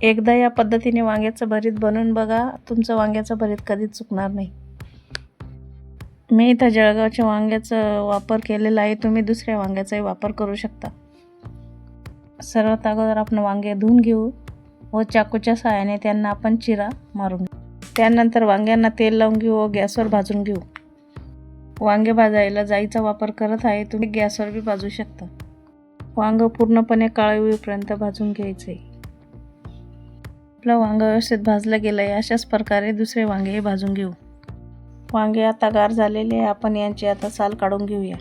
एकदा या पद्धतीने वांग्याचं भरीत बनवून बघा, तुमचं वांग्याचं भरीत कधीच चुकणार नाही. मी इथं जळगावच्या वांग्याचा वापर केलेला आहे. तुम्ही दुसऱ्या वांग्याचाही वापर करू शकता. सर्वात अगोदर आपण वांगे धुवून घेऊ व चाकूच्या सहाय्याने त्यांना आपण चिरा मारून घेऊ. त्यानंतर वांग्यांना तेल लावून घेऊ व गॅसवर भाजून घेऊ. वांगे भाजायला जाळीचा वापर करत आहे. तुम्ही गॅसवर बी भाजू शकता. वांग पूर्णपणे काळे होईपर्यंत भाजून घ्यायचे. आपलं वांग व्यवस्थित भाजलं गेलं आहे. अशाच प्रकारे दुसरे वांगेही भाजून घेऊ. वांगे आता गार झालेले आहे. आपण यांची आता साल काढून घेऊया.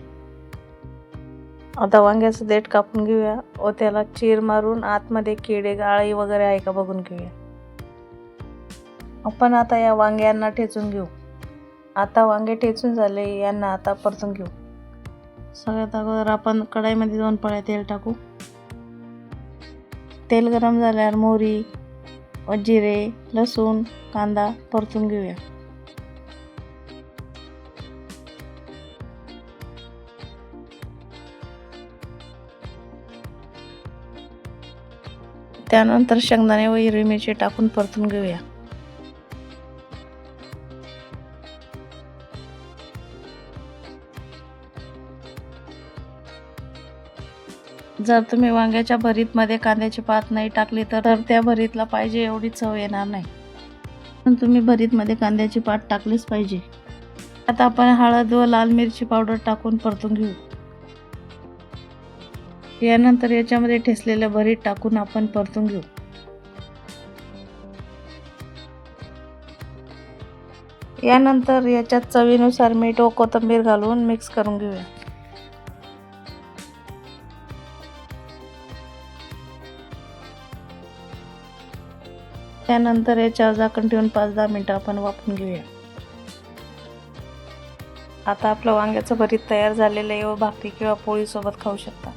आता वांग्याचं देठ कापून घेऊया व त्याला चीर मारून आतमध्ये किडे गाळी वगैरे आहे का बघून घेऊया. आपण आता या वांग्यांना ठेचून घेऊ. आता वांगे ठेचून झाले, यांना आता परतून घेऊ. सगळ्यात अगोदर आपण कढईमध्ये 2 पळ्या तेल टाकू. तेल गरम झाल्यावर मोहरी व जिरे, लसूण, कांदा परतून घेऊया. त्यानंतर शेंगदाणे व हिरवी मिरची टाकून परतून घेऊया. जर तुम्ही वांग्याच्या भरीतमध्ये कांद्याची पात नाही टाकली तर त्या भरीतला पाहिजे एवढी चव येणार नाही. पण तुम्ही भरीतमध्ये कांद्याची पात टाकलीच पाहिजे. आता आपण हळद व लाल मिरची पावडर टाकून परतून घेऊ. यानंतर याच्यामध्ये ठेचलेलं भरीत टाकून आपण परतून घेऊ. यानंतर याच्यात चवीनुसार मीठ व कोथिंबीर घालून मिक्स करून घेऊया. त्यानंतर याच्यावर झाकण ठेवून 5-10 मिनिटं आपण वाफवून घेऊया. आता आपलं वांग्याचं भरीत तयार झालेलं आहे व भाकरी किंवा पोळी सोबत खाऊ शकता.